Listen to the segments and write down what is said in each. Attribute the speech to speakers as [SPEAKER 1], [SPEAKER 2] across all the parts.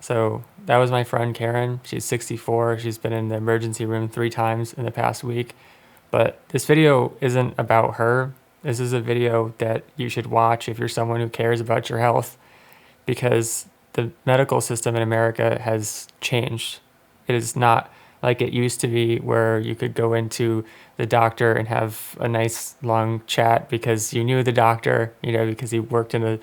[SPEAKER 1] So that was my friend Karen. She's 64. She's been in the emergency room 3 times in the past week. But this video isn't about her. This is a video that you should watch if you're someone who cares about your health, because the medical system in America has changed. It is not like it used to be, where you could go into the doctor and have a nice long chat because you knew the doctor, because he worked in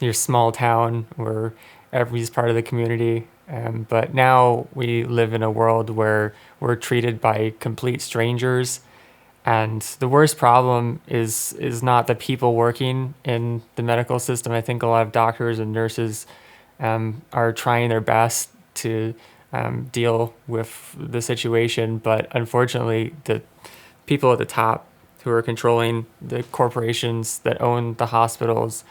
[SPEAKER 1] your small town where everybody's part of the community. But now we live in a world where we're treated by complete strangers, and the worst problem is not the people working in the medical system. I think a lot of doctors and nurses are trying their best to deal with the situation, but unfortunately, the people at the top who are controlling the corporations that own the hospitals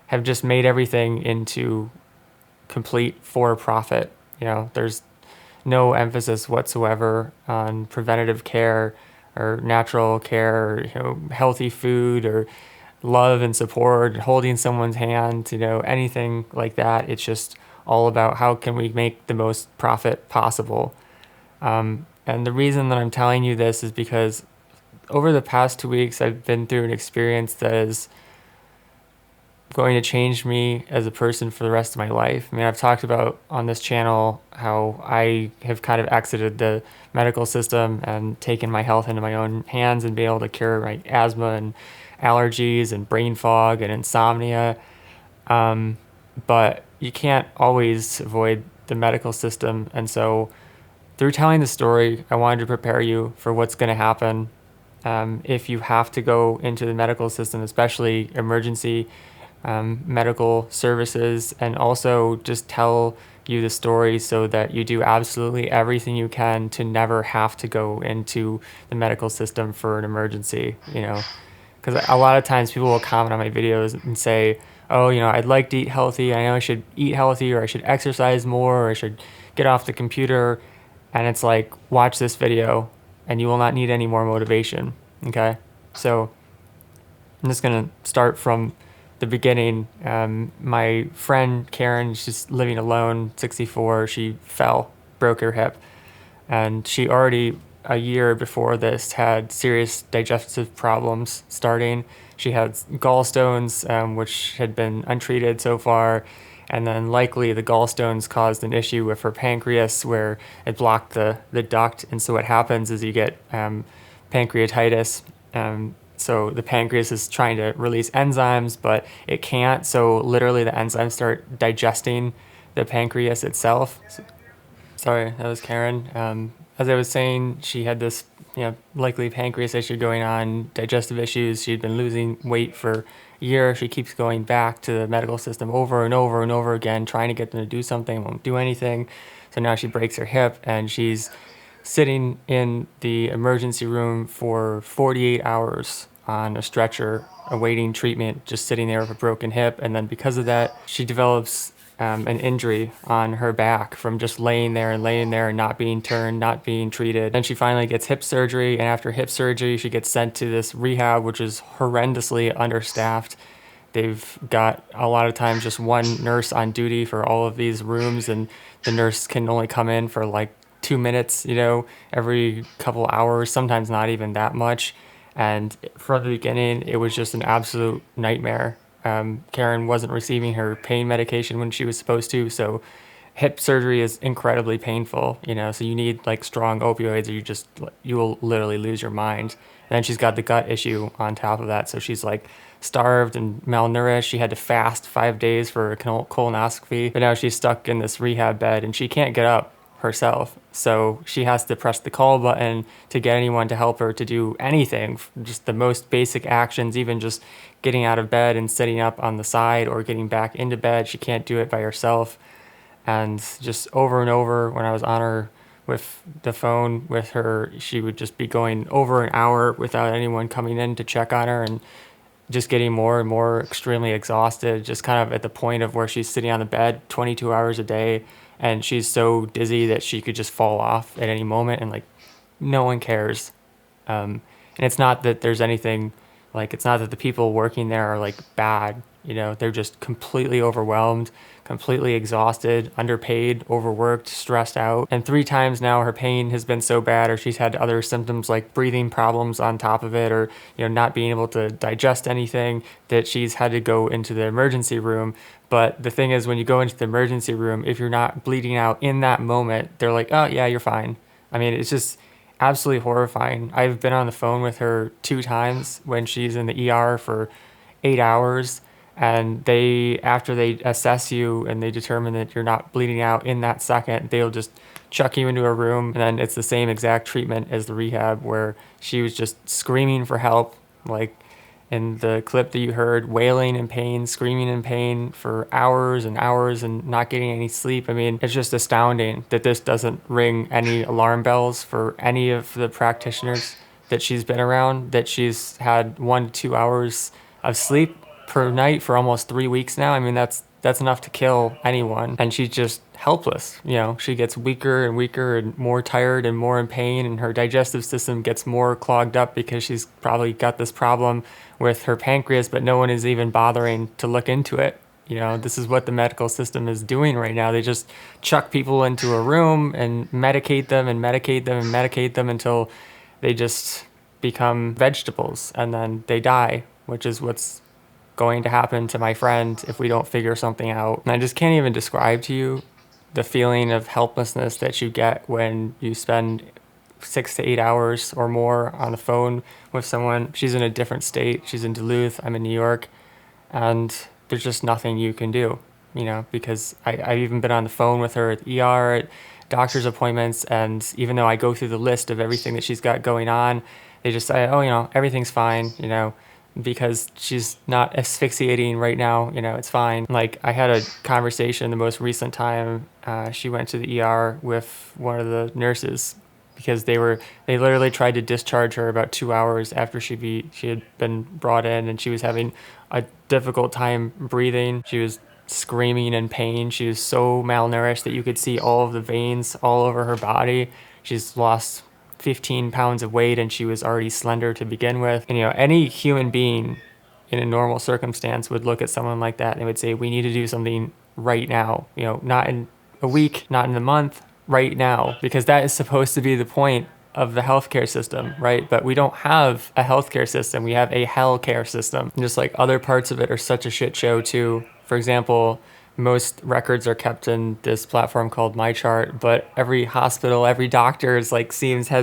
[SPEAKER 1] have just made everything into complete for profit. There's no emphasis whatsoever on preventative care or natural care, or, healthy food, or love and support, holding someone's hand, anything like that. It's just all about how can we make the most profit possible. And the reason that I'm telling you this is because over the past 2 weeks, I've been through an experience that is going to change me as a person for the rest of my life. I mean, I've talked about on this channel how I have kind of exited the medical system and taken my health into my own hands and be able to cure my asthma and allergies and brain fog and insomnia. But you can't always avoid the medical system. And so through telling the story, I wanted to prepare you for what's going to happen if you have to go into the medical system, especially emergency medical services, and also just tell you the story so that you do absolutely everything you can to never have to go into the medical system for an emergency, because a lot of times people will comment on my videos and say, oh, I'd like to eat healthy. I know I should eat healthy, or I should exercise more, or I should get off the computer. And it's like, watch this video and you will not need any more motivation. Okay. So I'm just going to start from the beginning. My friend Karen, she's living alone, 64. She fell, broke her hip, and she already a year before this had serious digestive problems starting. She had gallstones, which had been untreated so far, and then likely the gallstones caused an issue with her pancreas where it blocked the duct. And so what happens is you get pancreatitis. So the pancreas is trying to release enzymes, but it can't. So literally the enzymes start digesting the pancreas itself. Sorry, that was Karen. As I was saying, she had this, likely pancreas issue going on, digestive issues. She'd been losing weight for a year. She keeps going back to the medical system over and over and over again, trying to get them to do something, won't do anything. So now she breaks her hip, and she's sitting in the emergency room for 48 hours on a stretcher awaiting treatment, just sitting there with a broken hip. And then because of that, she develops an injury on her back from just laying there and not being turned, not being treated. Then she finally gets hip surgery, and after hip surgery, she gets sent to this rehab, which is horrendously understaffed. They've got a lot of times just one nurse on duty for all of these rooms, and the nurse can only come in for like 2 minutes, every couple hours, sometimes not even that much. And from the beginning, it was just an absolute nightmare. Karen wasn't receiving her pain medication when she was supposed to, so hip surgery is incredibly painful, so you need like strong opioids, or you will literally lose your mind. And then she's got the gut issue on top of that, so she's like starved and malnourished. She had to fast 5 days for a colonoscopy, but now she's stuck in this rehab bed and she can't get up herself. So she has to press the call button to get anyone to help her to do anything, just the most basic actions, even just getting out of bed and sitting up on the side or getting back into bed. She can't do it by herself. And just over and over, when I was on her with the phone with her, she would just be going over an hour without anyone coming in to check on her, and just getting more and more extremely exhausted, just kind of at the point of where she's sitting on the bed 22 hours a day, and she's so dizzy that she could just fall off at any moment, and like no one cares. And it's not that there's anything, like, it's not that the people working there are like bad. They're just completely overwhelmed, completely exhausted, underpaid, overworked, stressed out. And 3 times now her pain has been so bad, or she's had other symptoms like breathing problems on top of it, or not being able to digest anything, that she's had to go into the emergency room. But the thing is, when you go into the emergency room, if you're not bleeding out in that moment, they're like, oh yeah, you're fine. I mean, it's just absolutely horrifying. I've been on the phone with her 2 times when she's in the ER for 8 hours, and after they assess you and they determine that you're not bleeding out in that second, they'll just chuck you into a room, and then it's the same exact treatment as the rehab, where she was just screaming for help, like in the clip that you heard, wailing in pain, screaming in pain for hours and hours and not getting any sleep. I mean, it's just astounding that this doesn't ring any alarm bells for any of the practitioners that she's been around, that she's had 1 to 2 hours of sleep per night for almost 3 weeks now. I mean, that's enough to kill anyone. And she's just helpless. She gets weaker and weaker and more tired and more in pain, and her digestive system gets more clogged up because she's probably got this problem with her pancreas, but no one is even bothering to look into it. This is what the medical system is doing right now. They just chuck people into a room and medicate them and medicate them and medicate them until they just become vegetables, and then they die, which is what's going to happen to my friend if we don't figure something out. And I just can't even describe to you the feeling of helplessness that you get when you spend 6 to 8 hours or more on the phone with someone. She's in a different state. She's in Duluth. I'm in New York. And there's just nothing you can do, because I've even been on the phone with her at the ER, at doctor's appointments. And even though I go through the list of everything that she's got going on, they just say, oh, everything's fine, because she's not asphyxiating right now, it's fine. Like, I had a conversation the most recent time she went to the ER with one of the nurses, because they literally tried to discharge her about 2 hours after she had been brought in, and she was having a difficult time breathing. She was screaming in pain. She was so malnourished that you could see all of the veins all over her body. She's lost 15 pounds of weight, and she was already slender to begin with. And any human being in a normal circumstance would look at someone like that and they would say, we need to do something right now, not in a week, not in a month, right now, because that is supposed to be the point of the healthcare system, right? But we don't have a healthcare system. We have a hell care system. And just like other parts of it are such a shit show too. For example, most records are kept in this platform called MyChart, but every hospital, every doctor has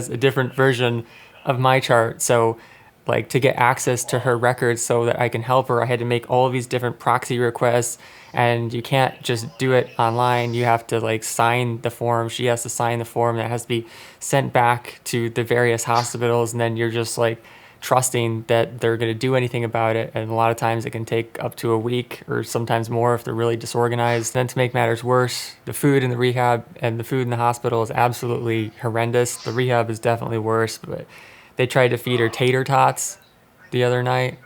[SPEAKER 1] a different version of MyChart. So to get access to her records so that I can help her, I had to make all of these different proxy requests, and you can't just do it online. You have to sign the form. She has to sign the form that has to be sent back to the various hospitals, and then you're just trusting that they're going to do anything about it. And a lot of times it can take up to a week or sometimes more if they're really disorganized. Then, to make matters worse, the food in the rehab and the food in the hospital is absolutely horrendous. The rehab is definitely worse, but they tried to feed her tater tots the other night.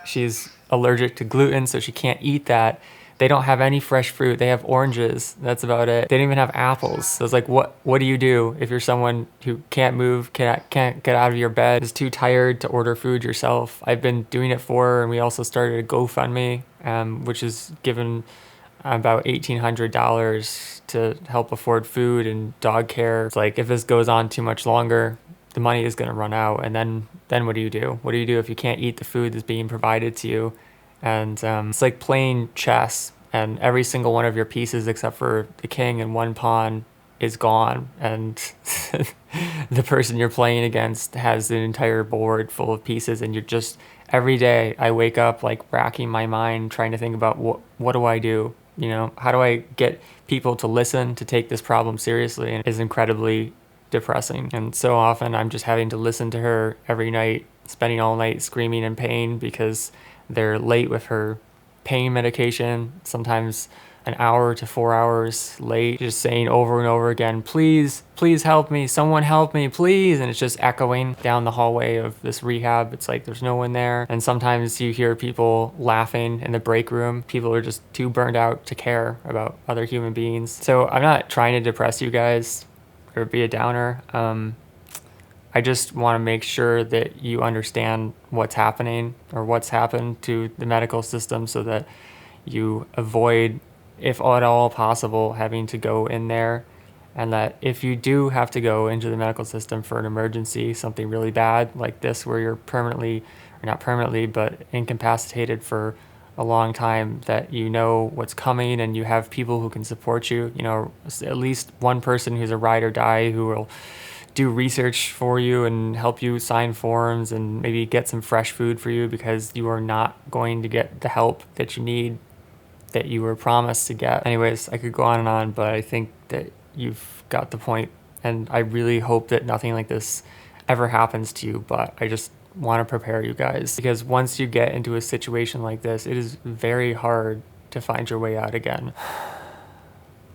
[SPEAKER 1] She's allergic to gluten, so she can't eat that. They don't have any fresh fruit. They have oranges. That's about it. They don't even have apples. So it's what do you do if you're someone who can't move, can't get out of your bed, is too tired to order food yourself? I've been doing it for her, and we also started a GoFundMe, which is given about $1,800 to help afford food and dog care. It's if this goes on too much longer, the money is going to run out, and then what do you do? What do you do if you can't eat the food that's being provided to you? And it's like playing chess, and every single one of your pieces except for the king and one pawn is gone, and the person you're playing against has an entire board full of pieces, and you're just, every day I wake up racking my mind trying to think about what do I do? How do I get people to listen, to take this problem seriously? And it's incredibly depressing. And so often I'm just having to listen to her every night, spending all night screaming in pain because they're late with her pain medication, sometimes an hour to 4 hours late, just saying over and over again, please, please help me, someone help me, please. And it's just echoing down the hallway of this rehab. It's there's no one there. And sometimes you hear people laughing in the break room. People are just too burned out to care about other human beings. So I'm not trying to depress you guys or be a downer. I just want to make sure that you understand what's happening or what's happened to the medical system so that you avoid, if at all possible, having to go in there. And that if you do have to go into the medical system for an emergency, something really bad like this, where you're permanently, or not permanently, but incapacitated for a long time, that you know what's coming and you have people who can support you. You know, at least one person who's a ride or die who will do research for you and help you sign forms and maybe get some fresh food for you, because you are not going to get the help that you need, that you were promised to get. Anyways, I could go on, but I think that you've got the point, and I really hope that nothing like this ever happens to you, but I just want to prepare you guys, because once you get into a situation like this, it is very hard to find your way out again.